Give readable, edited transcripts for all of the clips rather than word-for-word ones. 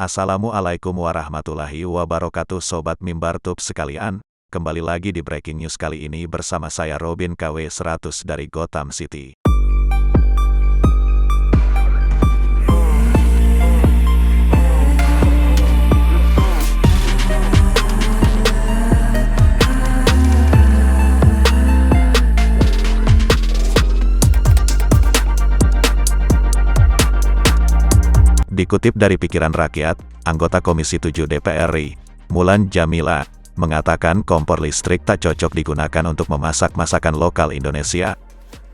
Assalamualaikum warahmatullahi wabarakatuh Sobat Mimbar Tube sekalian, kembali lagi di Breaking News kali ini bersama saya Robin KW 100 dari Gotham City. Dikutip dari Pikiran Rakyat, anggota Komisi 7 DPR RI, Mulan Jamila, mengatakan kompor listrik tak cocok digunakan untuk memasak masakan lokal Indonesia.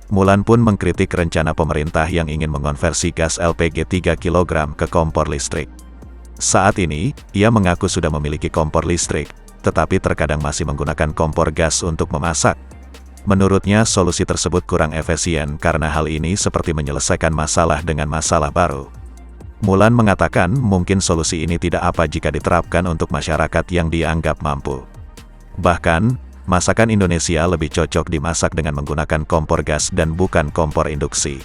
Mulan pun mengkritik rencana pemerintah yang ingin mengonversi gas LPG 3 kg ke kompor listrik. Saat ini, ia mengaku sudah memiliki kompor listrik, tetapi terkadang masih menggunakan kompor gas untuk memasak. Menurutnya solusi tersebut kurang efisien karena hal ini seperti menyelesaikan masalah dengan masalah baru. Mulan mengatakan mungkin solusi ini tidak apa jika diterapkan untuk masyarakat yang dianggap mampu. Bahkan, masakan Indonesia lebih cocok dimasak dengan menggunakan kompor gas dan bukan kompor induksi.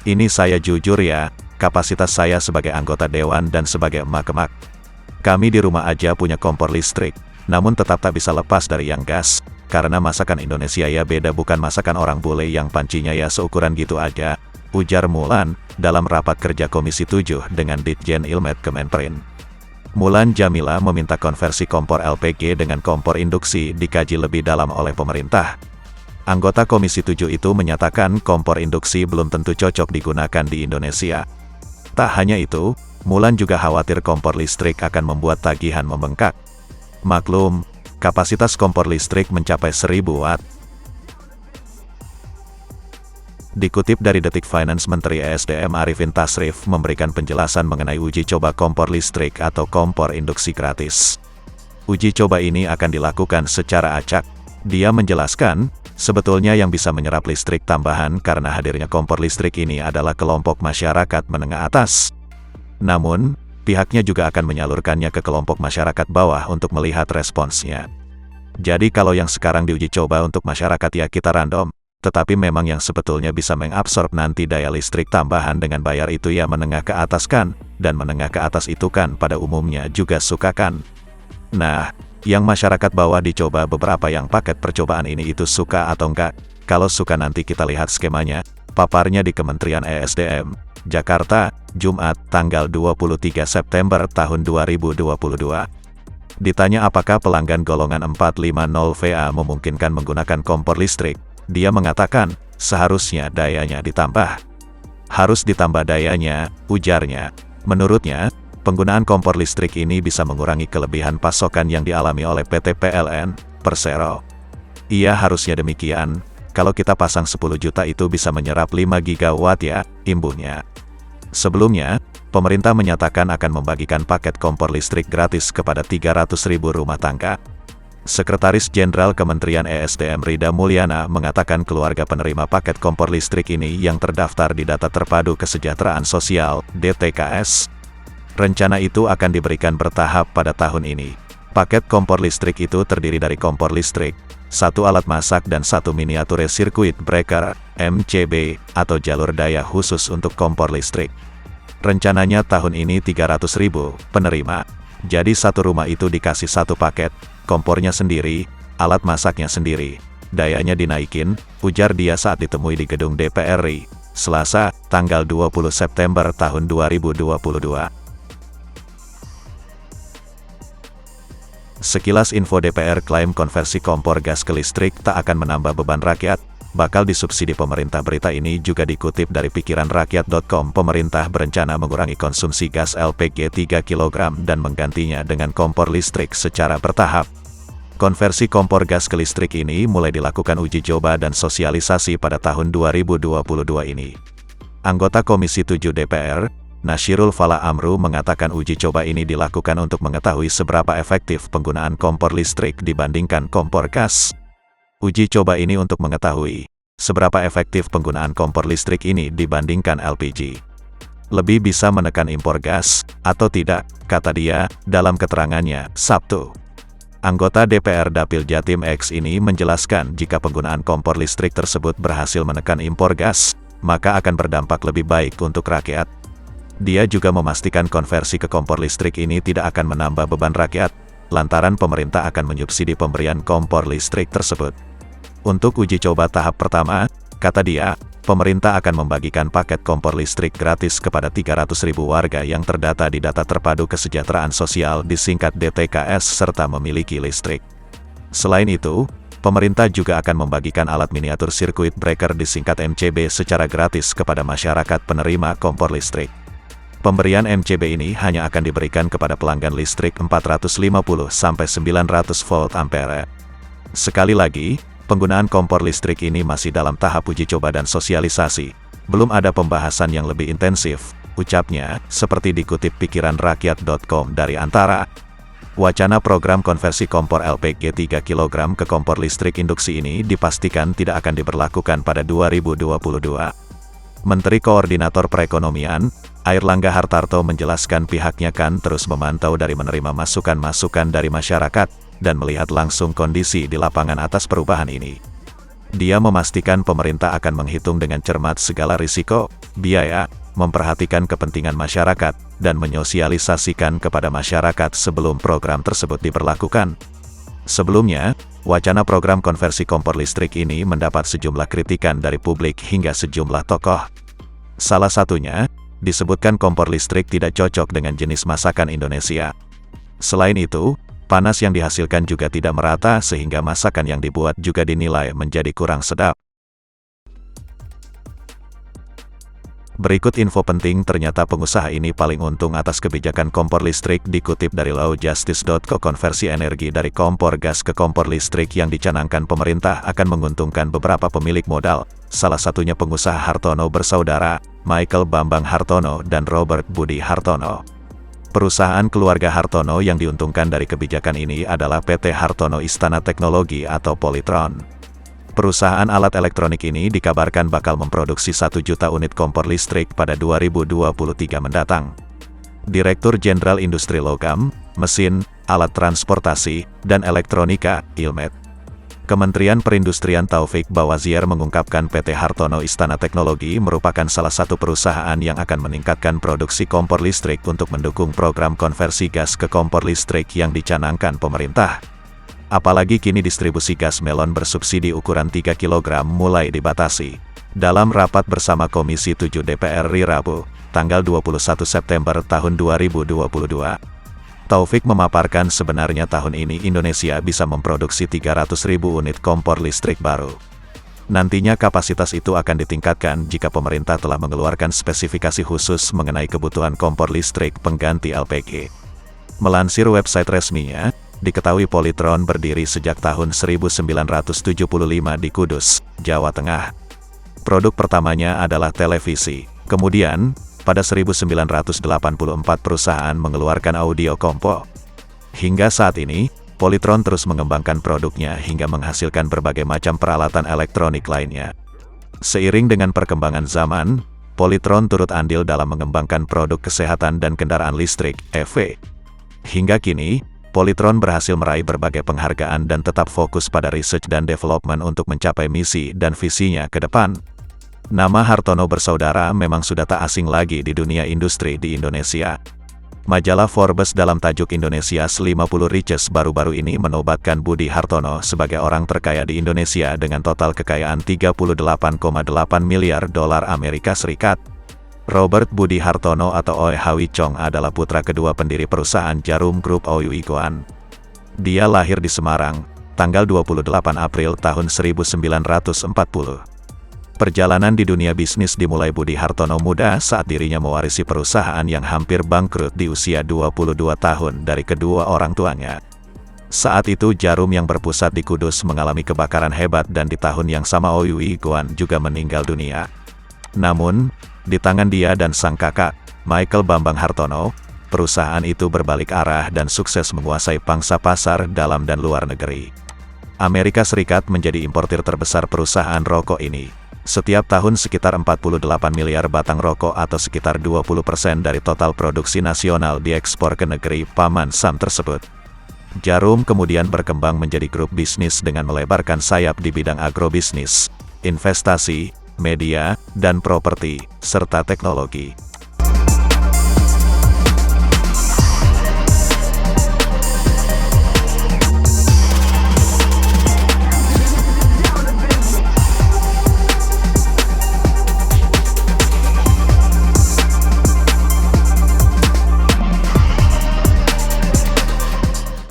Ini saya jujur ya, kapasitas saya sebagai anggota dewan dan sebagai emak-emak. Kami di rumah aja punya kompor listrik, namun tetap tak bisa lepas dari yang gas, karena masakan Indonesia ya beda bukan masakan orang bule yang pancinya ya seukuran gitu aja, ujar Mulan, dalam rapat kerja Komisi 7 dengan Ditjen Ilmet Kemenperin. Mulan Jamila meminta konversi kompor LPG dengan kompor induksi dikaji lebih dalam oleh pemerintah. Anggota Komisi 7 itu menyatakan kompor induksi belum tentu cocok digunakan di Indonesia. Tak hanya itu, Mulan juga khawatir kompor listrik akan membuat tagihan membengkak. Maklum, kapasitas kompor listrik mencapai 1000 watt. Dikutip dari Detik Finance, Menteri ESDM Arifin Tasrif memberikan penjelasan mengenai uji coba kompor listrik atau kompor induksi gratis. Uji coba ini akan dilakukan secara acak. Dia menjelaskan, sebetulnya yang bisa menyerap listrik tambahan karena hadirnya kompor listrik ini adalah kelompok masyarakat menengah atas. Namun, pihaknya juga akan menyalurkannya ke kelompok masyarakat bawah untuk melihat responsnya. Jadi kalau yang sekarang diuji coba untuk masyarakat ya kita random. Tetapi memang yang sebetulnya bisa mengabsorb nanti daya listrik tambahan dengan bayar itu ya menengah ke atas kan, dan menengah ke atas itu kan pada umumnya juga suka kan. Nah, yang masyarakat bawah dicoba beberapa yang paket percobaan ini itu suka atau enggak, kalau suka nanti kita lihat skemanya, paparnya di Kementerian ESDM, Jakarta, Jumat, tanggal 23 September tahun 2022. Ditanya apakah pelanggan golongan 450 VA memungkinkan menggunakan kompor listrik, dia mengatakan, seharusnya dayanya ditambah. Harus ditambah dayanya, ujarnya. Menurutnya, penggunaan kompor listrik ini bisa mengurangi kelebihan pasokan yang dialami oleh PT PLN, Persero. Iya harusnya demikian, kalau kita pasang 10 juta itu bisa menyerap 5 gigawatt ya, imbuhnya. Sebelumnya, pemerintah menyatakan akan membagikan paket kompor listrik gratis kepada 300.000 rumah tangga. Sekretaris Jenderal Kementerian ESDM Rida Mulyana mengatakan keluarga penerima paket kompor listrik ini yang terdaftar di Data Terpadu Kesejahteraan Sosial, DTKS. Rencana itu akan diberikan bertahap pada tahun ini. Paket kompor listrik itu terdiri dari kompor listrik, 1 alat masak dan 1 miniature circuit breaker, MCB, atau jalur daya khusus untuk kompor listrik. Rencananya tahun ini 300.000 penerima. Jadi satu rumah itu dikasih 1 paket, kompornya sendiri, alat masaknya sendiri. Dayanya dinaikin, ujar dia saat ditemui di gedung DPR RI, Selasa, tanggal 20 September tahun 2022. Sekilas info, DPR klaim konversi kompor gas ke listrik tak akan menambah beban rakyat, bakal disubsidi pemerintah. Berita ini juga dikutip dari pikiranrakyat.com. Pemerintah berencana mengurangi konsumsi gas LPG 3 kg dan menggantinya dengan kompor listrik secara bertahap. Konversi kompor gas ke listrik ini mulai dilakukan uji coba dan sosialisasi pada tahun 2022 ini. Anggota Komisi 7 DPR, Nasyirul Fala Amru mengatakan uji coba ini dilakukan untuk mengetahui seberapa efektif penggunaan kompor listrik dibandingkan kompor gas. Uji coba ini untuk mengetahui seberapa efektif penggunaan kompor listrik ini dibandingkan LPG. Lebih bisa menekan impor gas, atau tidak, kata dia, dalam keterangannya, Sabtu. Anggota DPR Dapil Jatim X ini menjelaskan jika penggunaan kompor listrik tersebut berhasil menekan impor gas, maka akan berdampak lebih baik untuk rakyat. Dia juga memastikan konversi ke kompor listrik ini tidak akan menambah beban rakyat, lantaran pemerintah akan menyubsidi pemberian kompor listrik tersebut. Untuk uji coba tahap pertama, kata dia, pemerintah akan membagikan paket kompor listrik gratis kepada 300.000 warga yang terdata di Data Terpadu Kesejahteraan Sosial disingkat DTKS serta memiliki listrik. Selain itu, pemerintah juga akan membagikan alat miniatur circuit breaker disingkat MCB secara gratis kepada masyarakat penerima kompor listrik. Pemberian MCB ini hanya akan diberikan kepada pelanggan listrik 450-900 volt ampere. Sekali lagi, penggunaan kompor listrik ini masih dalam tahap uji coba dan sosialisasi. Belum ada pembahasan yang lebih intensif, ucapnya, seperti dikutip pikiranrakyat.com dari Antara. Wacana program konversi kompor LPG 3 kg ke kompor listrik induksi ini dipastikan tidak akan diberlakukan pada 2022. Menteri Koordinator Perekonomian, Airlangga Hartarto menjelaskan pihaknya kan terus memantau dari menerima masukan-masukan dari masyarakat, dan melihat langsung kondisi di lapangan atas perubahan ini. Dia memastikan pemerintah akan menghitung dengan cermat segala risiko, biaya, memperhatikan kepentingan masyarakat, dan menyosialisasikan kepada masyarakat sebelum program tersebut diberlakukan. Sebelumnya, wacana program konversi kompor listrik ini mendapat sejumlah kritikan dari publik hingga sejumlah tokoh. Salah satunya, disebutkan kompor listrik tidak cocok dengan jenis masakan Indonesia. Selain itu, panas yang dihasilkan juga tidak merata sehingga masakan yang dibuat juga dinilai menjadi kurang sedap. Berikut info penting, ternyata pengusaha ini paling untung atas kebijakan kompor listrik. Dikutip dari lawjustice.co, konversi energi dari kompor gas ke kompor listrik yang dicanangkan pemerintah akan menguntungkan beberapa pemilik modal, salah satunya pengusaha Hartono bersaudara, Michael Bambang Hartono dan Robert Budi Hartono. Perusahaan keluarga Hartono yang diuntungkan dari kebijakan ini adalah PT Hartono Istana Teknologi atau Polytron. Perusahaan alat elektronik ini dikabarkan bakal memproduksi 1 juta unit kompor listrik pada 2023 mendatang. Direktur Jenderal Industri Logam, Mesin, Alat Transportasi, dan Elektronika, Ilmet, Kementerian Perindustrian Taufik Bawazier mengungkapkan PT Hartono Istana Teknologi merupakan salah satu perusahaan yang akan meningkatkan produksi kompor listrik untuk mendukung program konversi gas ke kompor listrik yang dicanangkan pemerintah. Apalagi kini distribusi gas melon bersubsidi ukuran 3 kg mulai dibatasi. Dalam rapat bersama Komisi 7 DPR RI Rabu, tanggal 21 September tahun 2022, Taufik memaparkan sebenarnya tahun ini Indonesia bisa memproduksi 300.000 unit kompor listrik baru. Nantinya kapasitas itu akan ditingkatkan jika pemerintah telah mengeluarkan spesifikasi khusus mengenai kebutuhan kompor listrik pengganti LPG. Melansir website resminya, diketahui Polytron berdiri sejak tahun 1975 di Kudus, Jawa Tengah. Produk pertamanya adalah televisi. Kemudian, pada 1984 perusahaan mengeluarkan audio kompo. Hingga saat ini, Polytron terus mengembangkan produknya hingga menghasilkan berbagai macam peralatan elektronik lainnya. Seiring dengan perkembangan zaman, Polytron turut andil dalam mengembangkan produk kesehatan dan kendaraan listrik, EV. Hingga kini, Polytron berhasil meraih berbagai penghargaan dan tetap fokus pada research dan development untuk mencapai misi dan visinya ke depan. Nama Hartono bersaudara memang sudah tak asing lagi di dunia industri di Indonesia. Majalah Forbes dalam tajuk Indonesia's 50 Richest baru-baru ini menobatkan Budi Hartono sebagai orang terkaya di Indonesia dengan total kekayaan 38,8 miliar dolar Amerika Serikat. Robert Budi Hartono atau Oi Hawi Chong adalah putra kedua pendiri perusahaan Jarum Group Ooi Guan. Dia lahir di Semarang, tanggal 28 April tahun 1940. Perjalanan di dunia bisnis dimulai Budi Hartono muda saat dirinya mewarisi perusahaan yang hampir bangkrut di usia 22 tahun dari kedua orang tuanya. Saat itu Jarum yang berpusat di Kudus mengalami kebakaran hebat dan di tahun yang sama Ooi Guan juga meninggal dunia. Namun, di tangan dia dan sang kakak, Michael Bambang Hartono, perusahaan itu berbalik arah dan sukses menguasai pangsa pasar dalam dan luar negeri. Amerika Serikat menjadi importir terbesar perusahaan rokok ini. Setiap tahun sekitar 48 miliar batang rokok atau sekitar 20% dari total produksi nasional diekspor ke negeri Paman Sam tersebut. Jarum kemudian berkembang menjadi grup bisnis dengan melebarkan sayap di bidang agrobisnis, investasi, media, dan properti, serta teknologi.